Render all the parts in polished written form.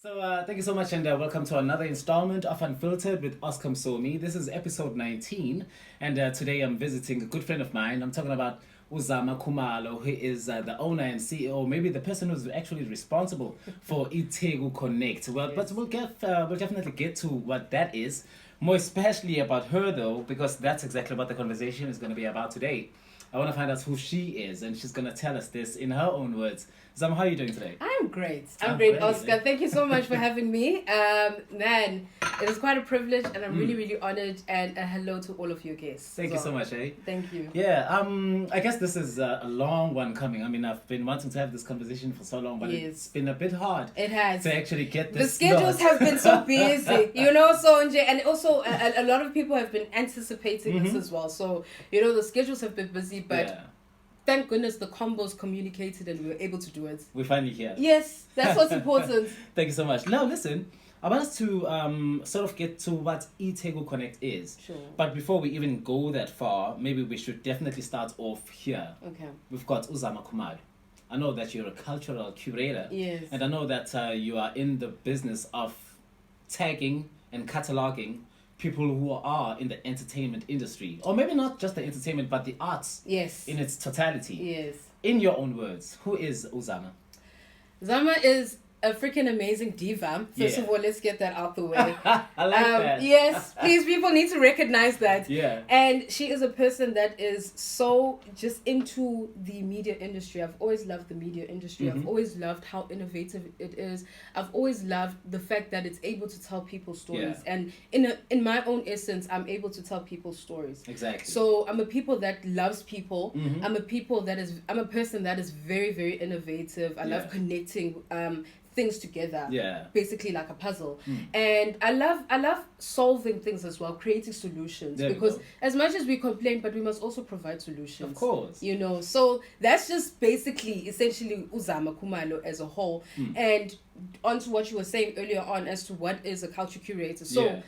So thank you so much and welcome to another installment of Unfiltered with Oscar Msomi. This is episode 19 and today I'm visiting a good friend of mine. I'm talking about Zama Khumalo, who is the owner and CEO, maybe the person who's actually responsible for Itheku Connect. Well, yes. But we'll definitely get to what that is, more especially about her though, because that's exactly what the conversation is going to be about today. I want to find out who she is, and she's going to tell us this in her own words. Zama, how are you doing today? I'm great. I'm great, Oscar. Thank you so much for having me. Man, it is quite a privilege, and I'm really, really honored. And hello to all of your guests. Thank you so much, eh? Thank you. Yeah, I guess this is a long one coming. I mean, I've been wanting to have this conversation for so long, but it's been a bit hard. It has. To actually get this. The schedules have been so busy, and also a lot of people have been anticipating this as well. So, the schedules have been busy, but... Yeah. Thank goodness the combos communicated and we were able to do it. We're finally here. Yes, that's what's important. Thank you so much. Now listen, I want us to sort of get to what Itheku Connect is. Sure. But before we even go that far, maybe we should definitely start off here. Okay. We've got Zama Khumalo. I know that you're a cultural curator. Yes. And I know that you are in the business of tagging and cataloging people who are in the entertainment industry, or maybe not just the entertainment, but the arts. Yes. In its totality. Yes. In your own words, who is Zama? Zama is a freaking amazing diva. First of all, let's get that out the way. I like that. Yes, please, people need to recognize that. Yeah. And she is a person that is so just into the media industry. I've always loved the media industry. I've always loved how innovative it is. I've always loved the fact that it's able to tell people stories. Yeah. And in my own essence, I'm able to tell people stories. Exactly. So I'm a people that loves people. I'm a person that is very, very innovative. I love connecting things together, basically like a puzzle. And I love solving things as well, creating solutions, because as much as we complain, but we must also provide solutions, of course, so that's just basically essentially Zama Khumalo as a whole. And onto what you were saying earlier on as to what is a culture curator. So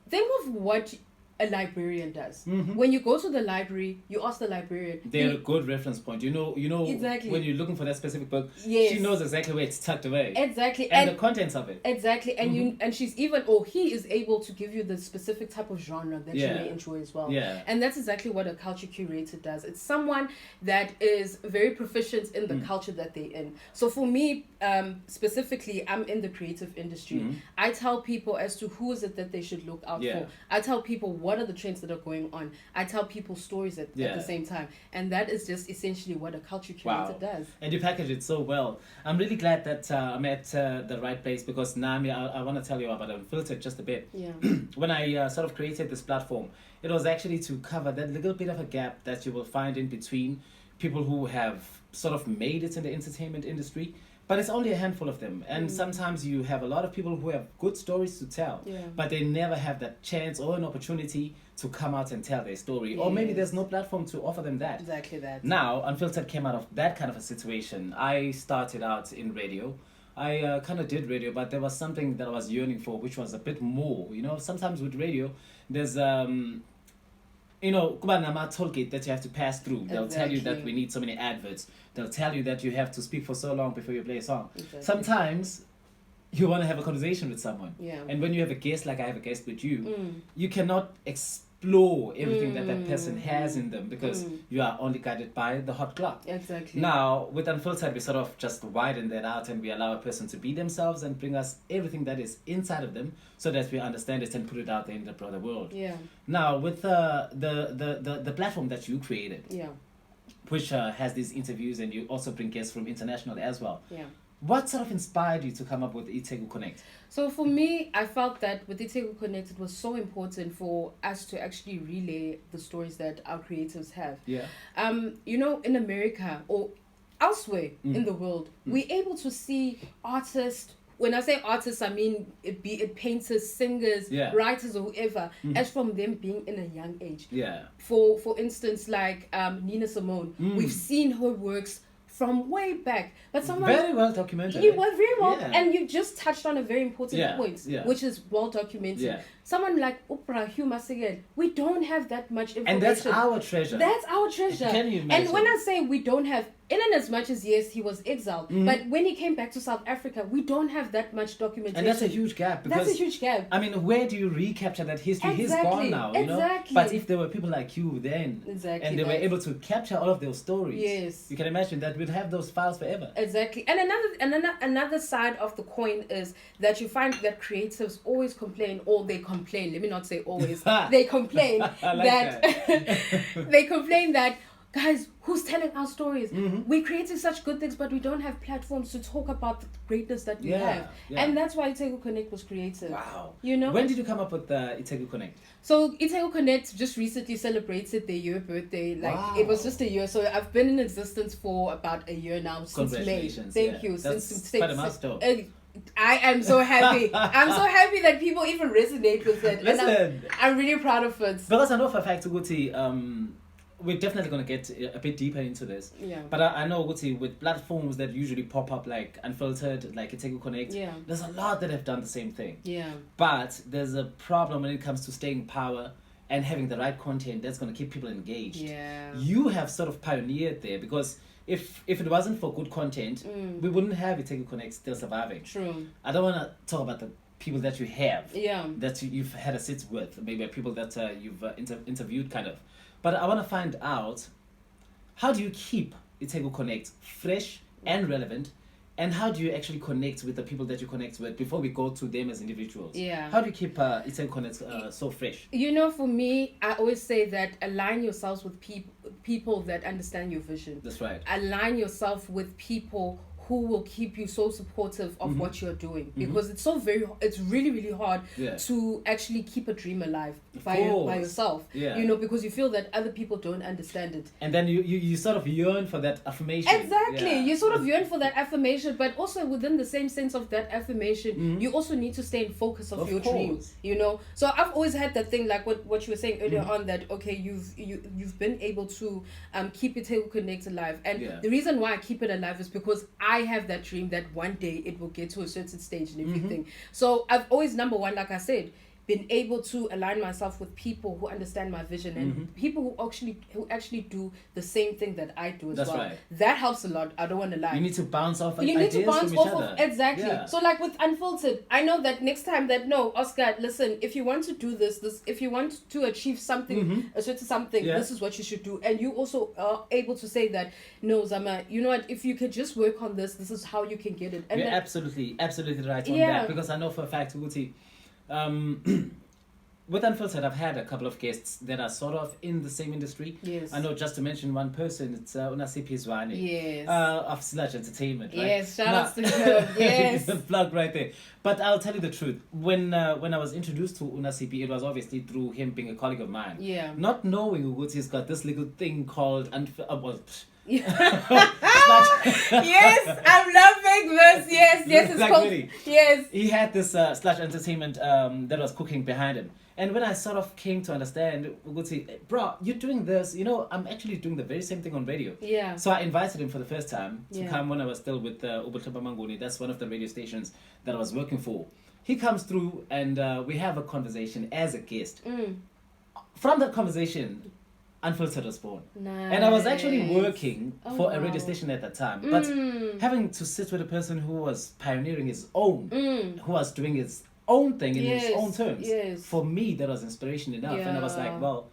think of what a librarian does. When you go to the library, you ask the librarian. They're a good reference point. You know exactly. When you're looking for that specific book, yes. She knows exactly where it's tucked away. Exactly. And the contents of it. Exactly. And and she's even he is able to give you the specific type of genre that you may enjoy as well. Yeah. And that's exactly what a culture curator does. It's someone that is very proficient in the culture that they're in. So for me, specifically, I'm in the creative industry. I tell people as to who is it that they should look out for. I tell people what are the trends that are going on. I tell people stories at the same time. And that is just essentially what a culture curator does. And you package it so well. I'm really glad that I'm at the right place, because Nami, I want to tell you about Unfiltered just a bit. Yeah. When I sort of created this platform, it was actually to cover that little bit of a gap that you will find in between people who have sort of made it in the entertainment industry, but it's only a handful of them. And sometimes you have a lot of people who have good stories to tell, but they never have that chance or an opportunity to come out and tell their story. Or maybe there's no platform to offer them that. Exactly that. Now, Unfiltered came out of that kind of a situation. I started out in radio. I kind of did radio, but there was something that I was yearning for, which was a bit more. Sometimes with radio, there's... kuba toll gate that you have to pass through. They'll tell you that we need so many adverts. They'll tell you that you have to speak for so long before you play a song. Exactly. Sometimes you want to have a conversation with someone. Yeah. And when you have a guest, like I have a guest with you, you cannot explore everything that person has in them, because you are only guided by the hot clock. Exactly. Now, with Unfiltered, we sort of just widen that out and we allow a person to be themselves and bring us everything that is inside of them, so that we understand it and put it out there in the broader world. Yeah. Now, with the platform that you created, which has these interviews, and you also bring guests from international as well. Yeah. What sort of inspired you to come up with Itheku Connect? So for me, I felt that with Itheku Connect, it was so important for us to actually relay the stories that our creatives have. Yeah. In America or elsewhere in the world, we're able to see artists. When I say artists, I mean it painters, singers, writers, or whoever, as from them being in a young age. Yeah. For instance, like Nina Simone, we've seen her works from way back, but someone very well documented. It was very well, and you just touched on a very important point, which is well documented. Yeah. Someone like Oprah, Hugh Masekela, we don't have that much information, and that's our treasure. That's our treasure. Can you imagine? And when I say we don't have, in as much as yes, he was exiled, but when he came back to South Africa, we don't have that much documentation. And that's a huge gap. Because, that's a huge gap. I mean, where do you recapture that history? Exactly. He's gone now, you know. Exactly. But if there were people like you then, exactly, and they were able to capture all of those stories, yes, you can imagine that we'd have those files forever. Exactly. And another side of the coin is that you find that creatives always complain, or they complain. Let me not say always. They complain they complain that, guys, who's telling our stories? We're creating such good things, but we don't have platforms to talk about the greatness that we have. Yeah. And that's why Itheku Connect was created. Wow. You know? When did you come up with the Itheku Connect? So Itheku Connect just recently celebrated their year birthday. Like, it was just a year. So I've been in existence for about a year now, since May. Congratulations. Thank you. That's Since quite a milestone. I am so happy. I'm so happy that people even resonate with it. Listen, and I'm really proud of it. Because I know for a fact, Uguti, we're definitely going to get a bit deeper into this. Yeah. But I know, Uguti, with platforms that usually pop up like Unfiltered, like Itheku Connect, there's a lot that have done the same thing. Yeah. But there's a problem when it comes to staying in power and having the right content that's going to keep people engaged. Yeah. You have sort of pioneered there, because if it wasn't for good content, we wouldn't have Itheku Connect still surviving. True. I don't want to talk about the people that you have, that you've had a sit with, maybe people that you've interviewed, kind of. But I want to find out, how do you keep Itheku Connect fresh and relevant, and how do you actually connect with the people that you connect with before we go to them as individuals? Yeah. How do you keep Itheku Connect so fresh? You know, for me, I always say that align yourselves with people that understand your vision. That's right. Align yourself with people who will keep you so supportive of what you're doing, because it's really, really hard to actually keep a dream alive by yourself. You know, because you feel that other people don't understand it, and then you sort of yearn for that affirmation. Exactly. You sort of yearn for that affirmation, but also within the same sense of that affirmation, you also need to stay in focus of your dream. You know, so I've always had that thing, like what you were saying earlier on, that okay, you've been able to keep Itheku Connect alive, and the reason why I keep it alive is because I have that dream that one day it will get to a certain stage and everything. So I've always, number one, like I said, been able to align myself with people who understand my vision, and people who actually do the same thing that I do as well. Right. That helps a lot. I don't want to lie. You need to bounce off You need to bounce from off each other. of, exactly. Yeah. So like with Unfiltered, I know that next time that, no, Oscar, listen, if you want to do this, if you want to achieve something, a certain something, this is what you should do. And you also are able to say that, no, Zama, you know what, if you could just work on this is how you can get it. And you're absolutely right on that, because I know for a fact, Uguti, with Unfiltered, I've had a couple of guests that are sort of in the same industry. Yes. I know, just to mention one person, it's Unasipi Zwane. Yes. Of Sludge Entertainment, right? Yes, shout out to her. Yes. The plug right there. But I'll tell you the truth. When I was introduced to Unasipi, it was obviously through him being a colleague of mine. Yeah. Not knowing Uguti's got this little thing called Yes, I'm loving this. Yes, it's like called. really. Yes. He had this Slash Entertainment that was cooking behind him. And when I sort of came to understand, Uguti, bro, you're doing this, you know, I'm actually doing the very same thing on radio. Yeah. So I invited him for the first time to come when I was still with Ubutaba Mangoni. That's one of the radio stations that I was working for. He comes through and we have a conversation as a guest. From that conversation, Unfiltered was born. Nice. And I was actually working for a radio station at that time. But having to sit with a person who was pioneering his own, who was doing his own thing in his own terms, for me, that was inspiration enough. And I was like, well,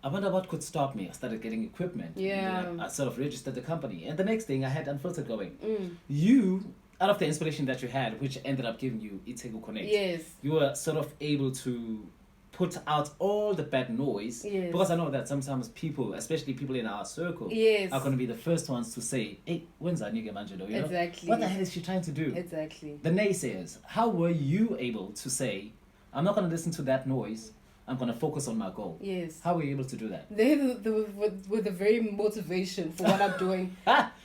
I wonder what could stop me. I started getting equipment. And I sort of registered the company. And the next thing, I had Unfiltered going. You, out of the inspiration that you had, which ended up giving you Itheku Connect, you were sort of able to put out all the bad noise, because I know that sometimes people, especially people in our circle, are going to be the first ones to say, hey, when's that nigga Manjalo? You know? Exactly. What the hell is she trying to do? Exactly. The naysayers. How were you able to say, I'm not going to listen to that noise, I'm going to focus on my goal? Yes. How were you able to do that? They were the very motivation for what I'm doing.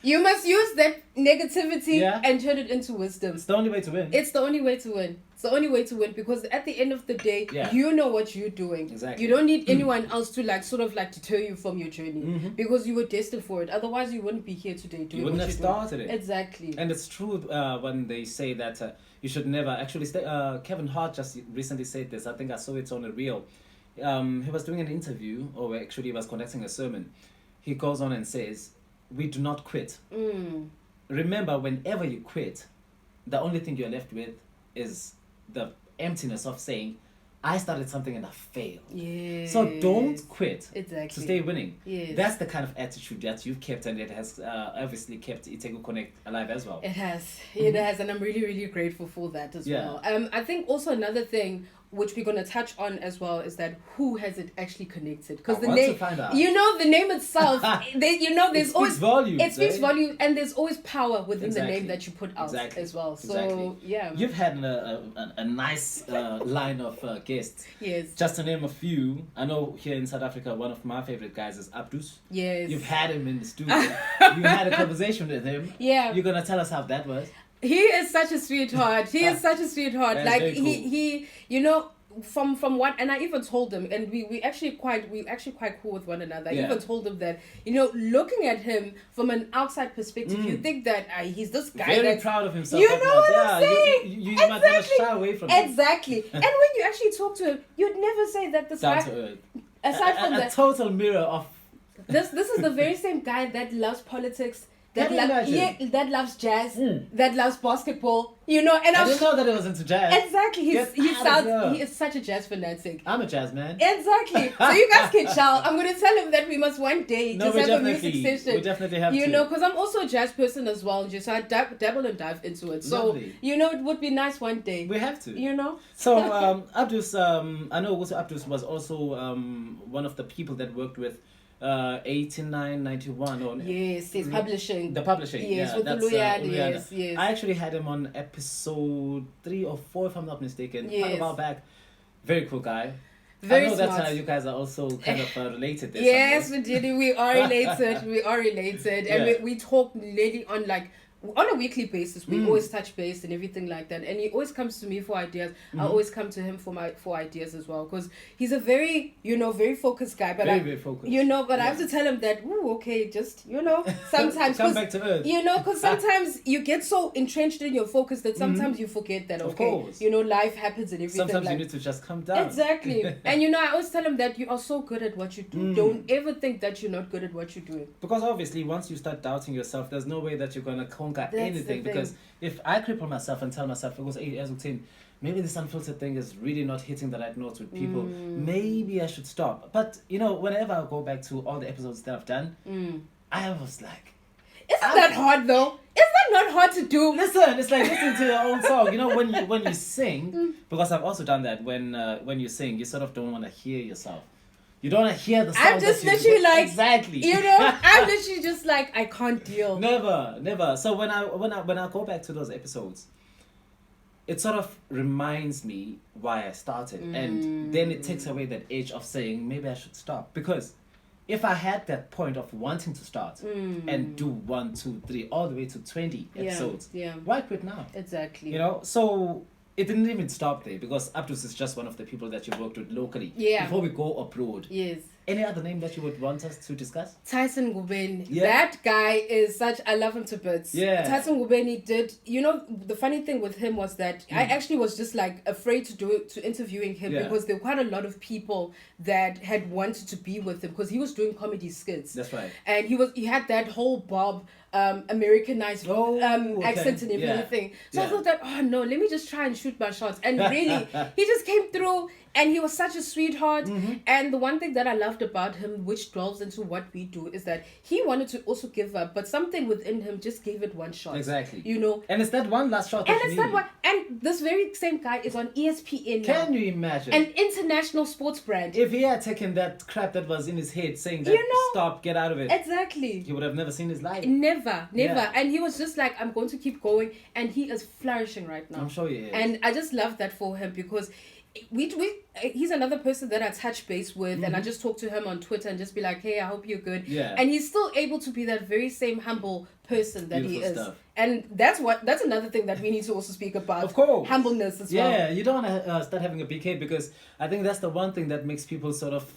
You must use that negativity and turn it into wisdom. It's the only way to win. It's the only way to win. It's the only way to win, because at the end of the day, you know what you're doing. Exactly. You don't need anyone else to deter you from your journey, because you were destined for it. Otherwise, you wouldn't be here today doing. You wouldn't have started it. Exactly. And it's true when they say that you should never actually stay. Kevin Hart just recently said this. I think I saw it on a reel. He was doing an interview, or actually he was conducting a sermon. He goes on and says, we do not quit. Remember, whenever you quit, the only thing you're left with is the emptiness of saying, I started something and I failed. Yes. So don't quit. Exactly. To stay winning. Yes. That's the kind of attitude that you've kept, and it has obviously kept Itheku Connect alive as well. It has. It has, and I'm really, really grateful for that as well. I think also another thing which we're going to touch on as well is that who has it actually connected? Because the name, the name itself, there's always volume. It speaks volume, and there's always power within the name that you put out as well. So yeah, you've had a nice line of guests. Yes. Just to name a few, I know here in South Africa, one of my favorite guys is Abdus. Yes. You've had him in the studio. You had a conversation with him. Yeah. You're gonna tell us how that was. He is such a sweetheart. That's like very cool. he from what, and I even told him, and we actually quite cool with one another. I even told him that, looking at him from an outside perspective, you think that he's this guy very that's proud of himself. You know what I'm saying? You might want to shy away from him. Exactly. And when you actually talk to him, you'd never say that this down guy, to earth. Aside from a total mirror of this is the very same guy that loves politics. That loves jazz, that loves basketball, and I didn't know that it was into jazz. Exactly, he is such a jazz fanatic. I'm a jazz man. Exactly. So you guys can chill. I'm gonna tell him that we must one day have a music session. We definitely have to. Because I'm also a jazz person as well, so I dabble and dive into it. So lovely. It would be nice one day. We have to. So Abdus, I know also Abdus was also one of the people that worked with 8991 yes, he's publishing. The publishing, yes, with Uluyanda, yes. I actually had him on episode 3 or 4, if I'm not mistaken, quite a while back. Very cool guy. Very I know smart. That you guys are also kind of related there. Yes, we did. We are related. And we talk lady on a weekly basis. We always touch base and everything like that, and he always comes to me for ideas. I always come to him for ideas as well, because he's a very very focused guy. But very focused. But I have to tell him that just sometimes come back to earth. Because sometimes you get so entrenched in your focus that sometimes you forget that life happens and everything. Sometimes you need to just come down. Exactly. And I always tell him that you are so good at what you do. Don't ever think that you're not good at what you're doing. Because obviously once you start doubting yourself, there's no way that you're gonna anything. Because if I cripple myself and tell myself, because as we saying, maybe this unfiltered thing is really not hitting the right notes with people, maybe I should stop. But whenever I go back to all the episodes that I've done, I was like, isn't that hard though? Is that not hard to do? Listen, it's like listening to your own song. When you sing, because I've also done that. When you sing, you sort of don't want to hear yourself. You don't want to hear the sound. I'm just literally like, exactly. I'm literally just like, I can't deal. Never. So when I go back to those episodes, it sort of reminds me why I started, and then it takes away that edge of saying maybe I should stop. Because if I had that point of wanting to start and do 1, 2, 3 all the way to 20 episodes, why quit now? Exactly. So. It didn't even stop there, because Abdus is just one of the people that you worked with locally. Yeah. Before we go abroad. Yes. Any other name that you would want us to discuss? Tyson Ngubeni. Yeah. That guy is I love him to bits. Yeah. Tyson Ngubeni did, the funny thing with him was that I actually was just like afraid to interviewing him because there were quite a lot of people that had wanted to be with him, because he was doing comedy skits. That's right. And he had that whole Bob Americanized accent and everything. So I thought that, no, let me just try and shoot my shots. And really, he just came through, and he was such a sweetheart. And the one thing that I loved about him, which delves into what we do, is that he wanted to also give up, but something within him just gave it one shot. Exactly. And it's that one last shot. And it's that one. And this very same guy is on ESPN now. Can you imagine? An international sports brand. If he had taken that crap that was in his head saying that stop, get out of it. Exactly. He would have never seen his life. Never. Yeah. And he was just like, I'm going to keep going, and he is flourishing right now. I'm sure he is. And I just love that for him, because he's another person that I touch base with, and I just talk to him on Twitter and just be like, hey, I hope you're good. Yeah. And he's still able to be that very same humble person that Beautiful he is. Stuff. And that's another thing that we need to also speak about. Of course. Humbleness as well. Yeah, you don't want to start having a big head, because I think that's the one thing that makes people sort of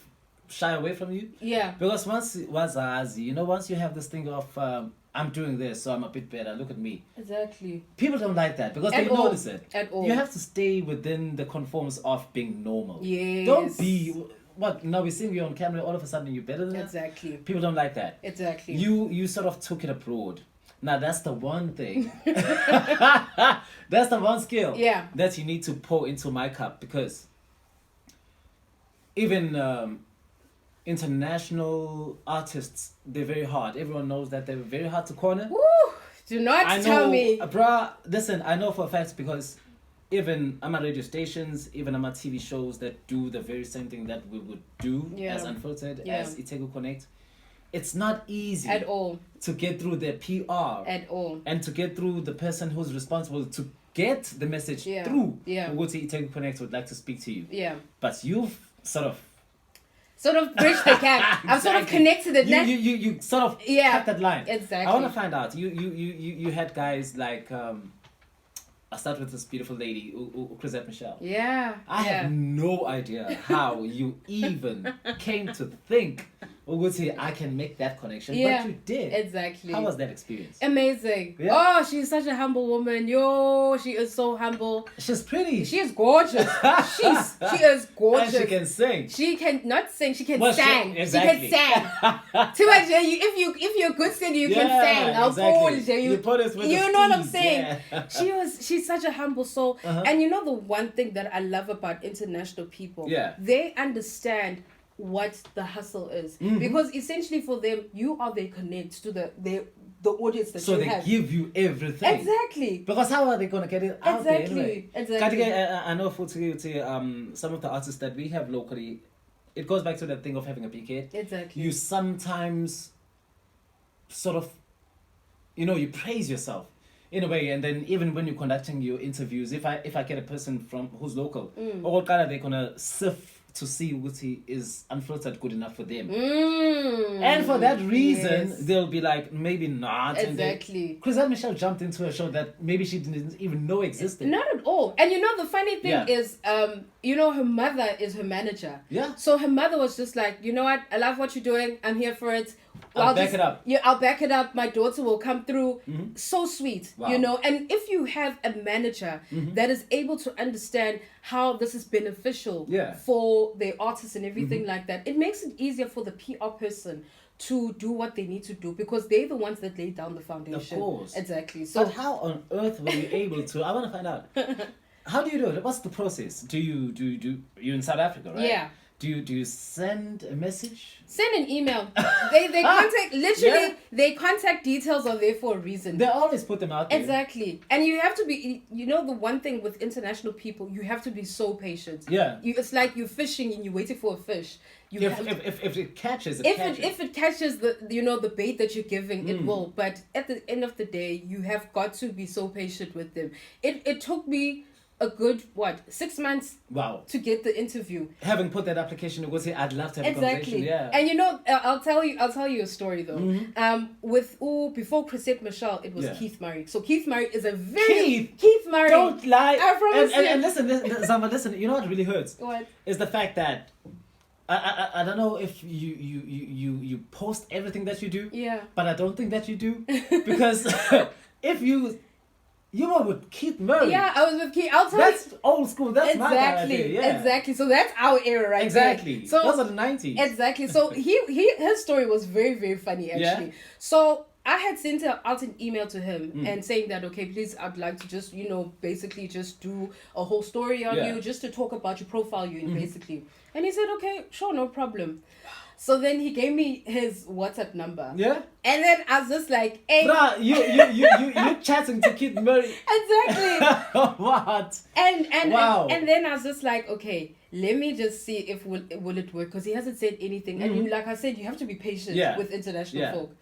shy away from you. Yeah. Because once you have this thing of I'm doing this, so I'm a bit better, look at me. Exactly. People don't like that, because they notice it. At all. You have to stay within the conforms of being normal. Yes. Don't be what? Now we're seeing you on camera. All of a sudden, you're better than us. Exactly. People don't like that. Exactly. You sort of took it abroad. Now that's the one thing. That's the one skill. Yeah. That you need to pour into my cup, because even international artists, they're very hard. Everyone knows that they're very hard to corner. Woo! Do not tell me. Bruh, listen, I know for a fact, because even I'm at radio stations, even I'm at TV shows that do the very same thing that we would do as Unfiltered, as Itheku Connect. It's not easy at all to get through their PR at all, and to get through the person who's responsible to get the message through. Ukuthi Itheku Connect would like to speak to you. Yeah. But you've sort of bridged the gap. Exactly. I've sort of connected it. You sort of cut that line. Exactly. I want to find out. You had guys like I'll start with this beautiful lady, Curator Michelle. Yeah. I have no idea how you even came to think, I can make that connection. Yeah, but you did. Exactly. How was that experience? Amazing. Yeah. Oh, she's such a humble woman. Yo, she is so humble. She's pretty. She is gorgeous. She is gorgeous. And she can sing. She can not sing. She can sing. Exactly. She can sing. Too much. If you're a good singer, you can sing. Exactly. You put us with you the know what I'm steez, saying? Yeah. She's such a humble soul. And you know the one thing that I love about international people? Yeah. They understand what the hustle is, because essentially for them you are their connect to the audience that so you they have. give you everything. Exactly. Because how are they going to get it out there anyway? Exactly. I know for some of the artists that we have locally, it goes back to that thing of having a PK. Exactly. You sometimes sort of, you praise yourself in a way, and then even when you're conducting your interviews, if I get a person from who's local, or what kind of they're gonna sift to see what he is Unfiltered good enough for them. And for that reason, they'll be like, maybe not. Exactly. Because Michelle jumped into a show that maybe she didn't even know existed. Not at all. And the funny thing is, her mother is her manager. Yeah. So her mother was just like, you know what? I love what you're doing. I'm here for it. I'll back it up. Yeah, I'll back it up. My daughter will come through. So sweet, wow. And if you have a manager that is able to understand how this is beneficial for the artists and everything like that, it makes it easier for the PR person to do what they need to do, because they're the ones that lay down the foundation. Of course. Exactly. So but how on earth were you able to? I want to find out. How do you do it? What's the process? Do you you're in South Africa, right? Yeah. Do you send a message? Send an email. They contact their contact details are there for a reason. They always put them out there. Exactly. And you have to be, the one thing with international people, you have to be so patient. Yeah. It's like you're fishing and you're waiting for a fish. If it catches, if it catches the bait that you're giving, it will. But at the end of the day, you have got to be so patient with them. It took me a good 6 months to get the interview. Having put that application, I'd love to have a conversation. Yeah. And I'll tell you a story though. Before Curator Michelle, it was Keith Murray. So Keith Murray is a very Keith Murray. Don't lie. I promise you. And listen, Zama, listen. You know what really hurts? What? Is the fact that I don't know if you post everything that you do. Yeah. But I don't think that you do, because if you were with Keith Murray. Yeah, I was with Keith. That's old school. That's my idea. Yeah. Exactly. So that's our era, right? Exactly. There. So those are the 90s. Exactly. So his story was very, very funny actually. Yeah. So I had sent out an email to him and saying that, okay, please, I'd like to just, basically just do a whole story on you, just to talk about your profile, basically. And he said, okay, sure, no problem. So then he gave me his WhatsApp number. Yeah. And then I was just like, hey. Bruh, you chatting to Keith Murray. Exactly. What? And then I was just like, okay, let me just see if will it work, because he hasn't said anything. And like I said, you have to be patient with international folk.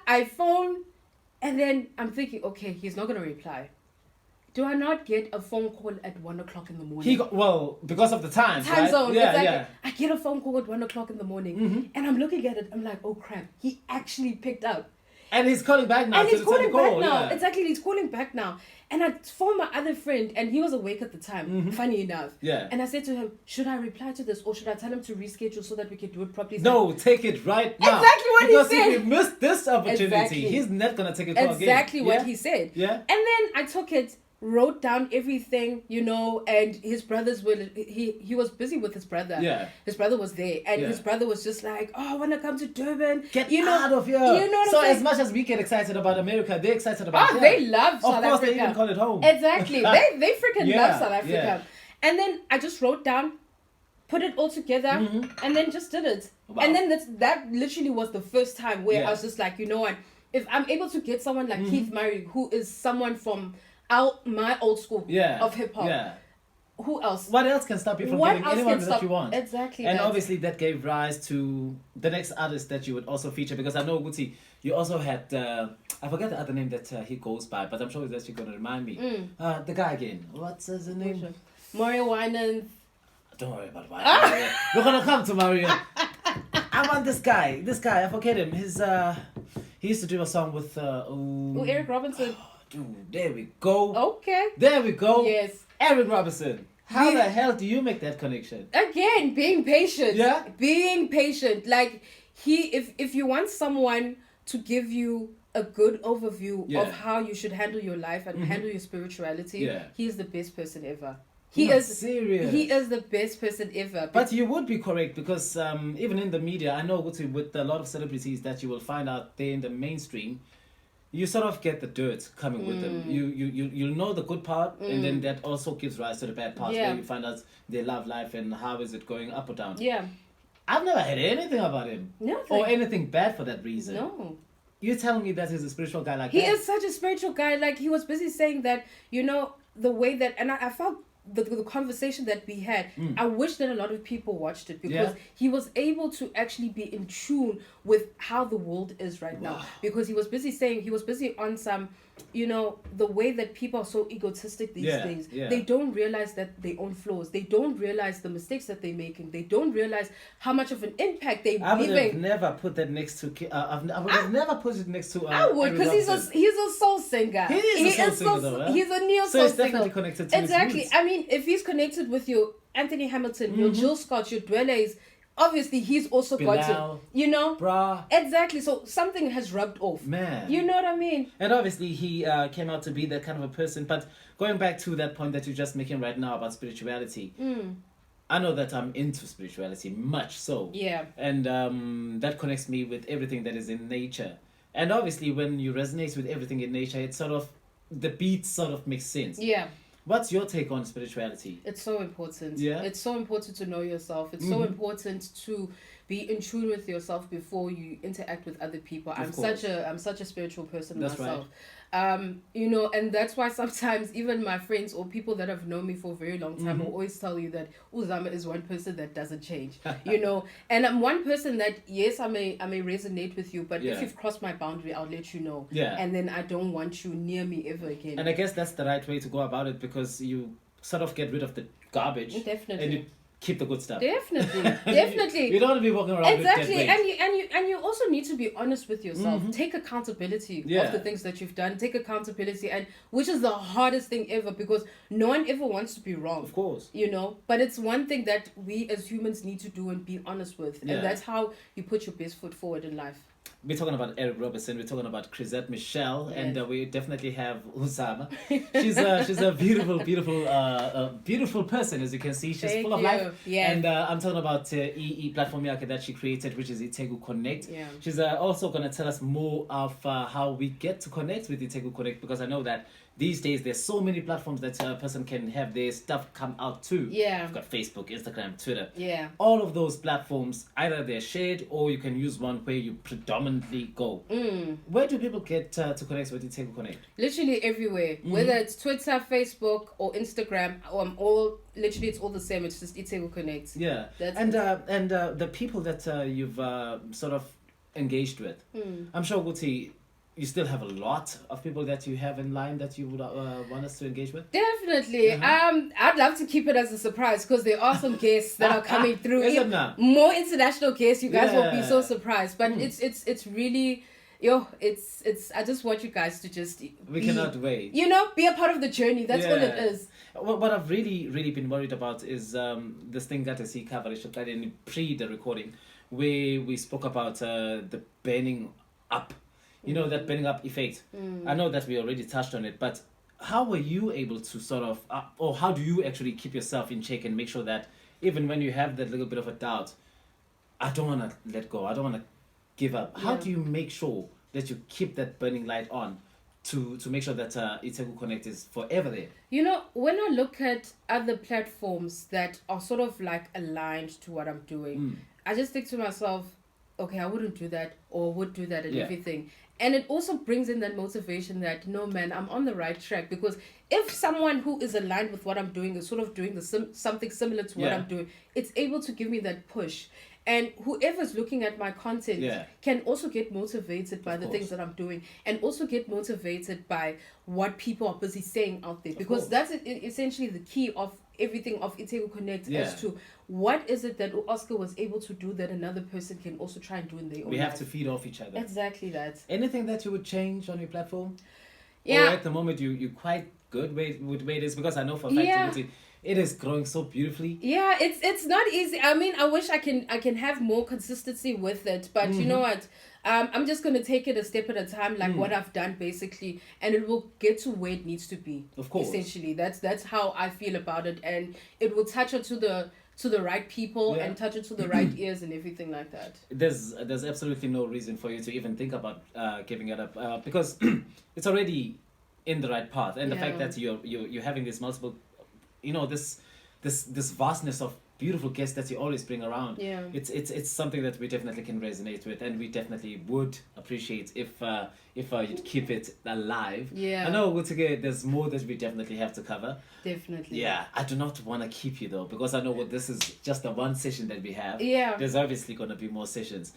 I phone, and then I'm thinking, okay, he's not going to reply. Do I not get a phone call at 1 o'clock in the morning? Because of the time zone. Yeah, exactly. yeah. I get a phone call at 1 o'clock in the morning, and I'm looking at it. I'm like, oh crap, he actually picked up. And he's calling back now. And he's calling back now. Yeah. Exactly, he's calling back now. And I phoned my other friend, and he was awake at the time, funny enough. Yeah. And I said to him, should I reply to this, or should I tell him to reschedule so that we can do it properly? No, take it right now. Exactly what he said. Because if you missed this opportunity, he's not going to take it again. Exactly what he said. Yeah. And then I took it, wrote down everything, and his brothers were, he was busy with his brother. Yeah. His brother was there, and his brother was just like, oh, I want to come to Durban. Get out of here. You know what so I'm saying? as much as we get excited about America, they're excited about Oh, they love South Africa. Of course, they even call it home. Exactly. they freaking love South Africa. Yeah. And then I just wrote down, put it all together, and then just did it. Wow. And then that literally was the first time where I was just like, you know what? If I'm able to get someone like Keith Murray, who is someone from my old school of hip hop, who else? What else can stop you from getting anyone that you want? Exactly. And obviously that gave rise to the next artist that you would also feature, because I know, Guti, you also had, I forget the other name that he goes by, but I'm sure he's actually going to remind me. The guy again. What's his name? Mario Winans. Don't worry about Mario. We're going to come to Mario. I want this guy. I forget him. He used to do a song with... Eric Robinson. Dude, there we go. Okay. There we go. Yes. Eric Robinson. How the hell do you make that connection? Again, being patient. Yeah? Being patient. Like, if you want someone to give you a good overview of how you should handle your life and handle your spirituality, he is the best person ever. He is serious. He is the best person ever. But you would be correct, because even in the media, I know with a lot of celebrities that you will find out there in the mainstream, you sort of get the dirt coming with them. You'll know the good part, and then that also gives rise to the bad part, where you find out their love life and how is it going up or down. Yeah. I've never heard anything about him. Nothing. Or anything bad for that reason. No. You're telling me that he's a spiritual guy like that? He is such a spiritual guy. Like, he was busy saying that, the way that... And I felt... The conversation that we had, I wish that a lot of people watched it, because he was able to actually be in tune with how the world is right now, because he was busy on some, the way that people are so egotistic these days. They don't realize that they own flaws. They don't realize the mistakes that they're making. They don't realize how much of an impact they're leaving. I would have never put that next to I would have never put it next to I would, because he's a soul singer. He is a soul singer though. He's a neo soul singer. So it's definitely connected to exactly. his roots. I mean, if he's connected with your Anthony Hamilton, your Jill Scott, your Dwelle's, obviously he's also got it. Bruh. Exactly. So something has rubbed off. Man. You know what I mean? And obviously he came out to be that kind of a person. But going back to that point that you're just making right now about spirituality, I know that I'm into spirituality, much so. Yeah. And that connects me with everything that is in nature. And obviously when you resonate with everything in nature, it's sort of, the beat sort of makes sense. Yeah. What's your take on spirituality? It's so important. Yeah. It's so important to know yourself. It's so important to be in tune with yourself before you interact with other people. I'm such a spiritual person myself. Right. And that's why sometimes even my friends or people that have known me for a very long time will always tell you that Zama is one person that doesn't change. And I'm one person that, yes, I may resonate with you, but if you've crossed my boundary, I'll let you know. Yeah. And then I don't want you near me ever again. And I guess that's the right way to go about it, because you sort of get rid of the garbage. Definitely. And you keep the good stuff. Definitely. You don't want to be walking around exactly. with that And you also need to be honest with yourself. Take accountability of the things that you've done. Take accountability, and which is the hardest thing ever, because no one ever wants to be wrong. Of course. But it's one thing that we as humans need to do and be honest with. And that's how you put your best foot forward in life. We're talking about Eric Robertson. We're talking about Chrisette Michelle, and we definitely have Zama. She's a beautiful person, as you can see. She's full of life. Yeah. And I'm talking about platform that she created, which is Itheku Connect. Yeah. She's also going to tell us more of how we get to connect with Itheku Connect, because I know that these days there's so many platforms that a person can have their stuff come out to. Yeah. You've got Facebook, Instagram, Twitter. Yeah. All of those platforms, either they're shared or you can use one where you predominantly go. Where do people get to connect with Itheku Connect? Literally everywhere. Whether it's Twitter, Facebook, or Instagram, literally it's all the same. It's just Itheku Connect. Yeah. And the people that you've sort of engaged with, I'm sure, Guti, you still have a lot of people that you have in line that you would want us to engage with? Definitely. I'd love to keep it as a surprise, because there are some guests that are coming through. More international guests. You guys will be so surprised. But it's really... it's I just want you guys to just cannot wait. Be a part of the journey. That's all it is. What I've really been worried about is this thing that I see coverage of in the recording, where we spoke about the burning up. That burning up effect. I know that we already touched on it, but how were you able to sort of, or how do you actually keep yourself in check and make sure that even when you have that little bit of a doubt, I don't want to let go, I don't want to give up. How do you make sure that you keep that burning light on to make sure that Itheku Connect is forever there? You know, when I look at other platforms that are sort of like aligned to what I'm doing, I just think to myself, okay, I wouldn't do that or would do that and everything. And it also brings in that motivation that, no, man, I'm on the right track. Because if someone who is aligned with what I'm doing is sort of doing something similar to what I'm doing, it's able to give me that push. And whoever's looking at my content can also get motivated by the things that I'm doing, and also get motivated by what people are busy saying out there. Because that's essentially the key of everything of Itheku Connect, as to what is it that Oscar was able to do that another person can also try and do in their own life. We have to feed off each other. Exactly that. Anything that you would change on your platform? Yeah. Or at the moment you're quite good with where it is? Because I know for a fact it is growing so beautifully. Yeah, it's not easy. I mean, I wish I can have more consistency with it, but you know what? I'm just gonna take it a step at a time, like what I've done basically, and it will get to where it needs to be. Of course. Essentially, that's how I feel about it, and it will touch onto the right people and touch it to the right ears and everything like that. There's absolutely no reason for you to even think about giving it up, because it's already in the right path, and the fact that you're having this multiple, this vastness of beautiful guests that you always bring around. It's something that we definitely can resonate with, and we definitely would appreciate if you'd keep it alive. I know there's more that we definitely have to cover. Definitely. I do not want to keep you though, because I know this is just the one session that we have. There's obviously going to be more sessions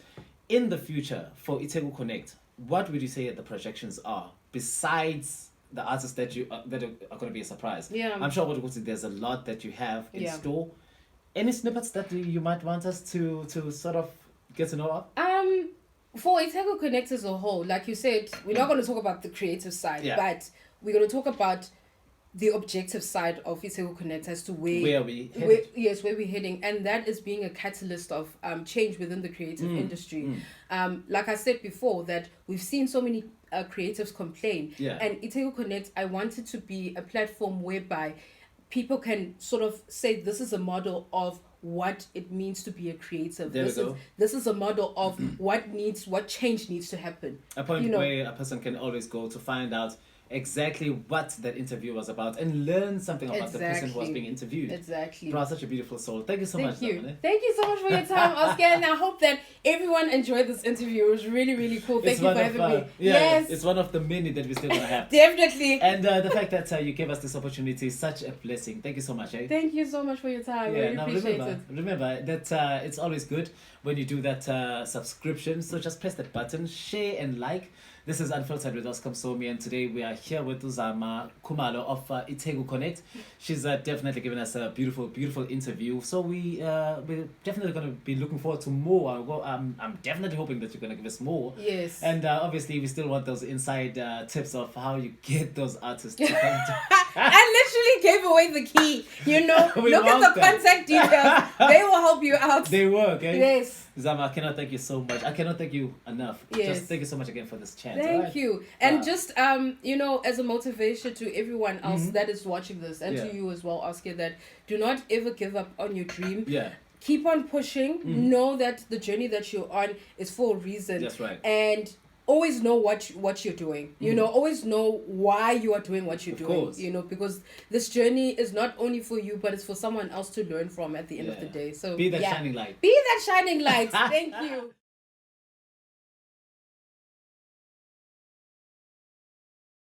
in the future for Itheku Connect. What would you say that the projections are, besides the artists that are going to be a surprise? I'm sure there's a lot that you have in store. Any snippets that you might want us to sort of get to know of? For Itheku Connect as a whole, like you said, we're not going to talk about the creative side, but we're going to talk about the objective side of Itheku Connect, as to where we're heading, and that is being a catalyst of change within the creative industry. Like I said before, that we've seen so many creatives complain, and Itheku Connect, I want it to be a platform whereby people can sort of say, this is a model of what it means to be a creative. This is a model of what change needs to happen. A point where a person can always go to find out exactly what that interview was about and learn something about the person who was being interviewed. Exactly. Bro, such a beautiful soul. Thank you so much. Thank you so much for your time, Oscar, and I hope that everyone enjoyed this interview. It was really, really cool. Thank you for having me. Yes, it's one of the many that we're still going to have. Definitely. And the fact that you gave us this opportunity is such a blessing. Thank you so much. Thank you so much for your time. I really appreciate it. Remember that it's always good when you do that subscription. So just press that button, share and like. This is Unfiltered with Oscar Msomi, and today we are here with Zama Khumalo of Itheku Connect. She's definitely given us a beautiful, beautiful interview. So we're definitely going to be looking forward to more. I'm definitely hoping that you're going to give us more. Yes. And obviously, we still want those inside tips of how you get those artists to come to... I literally gave away the key. Look at the contact details. They will help you out. They will, okay? Yes. Zama, I cannot thank you so much. I cannot thank you enough. Yes. Just thank you so much again for this chance. Thank you. And just, as a motivation to everyone else that is watching this, and to you as well, Oscar, that do not ever give up on your dream. Keep on pushing. Know that the journey that you're on is for a reason. That's right. And always know what you're doing. Always know why you are doing what you're doing. Because this journey is not only for you, but it's for someone else to learn from at the end of the day. So be that shining light. Be that shining light. Thank you.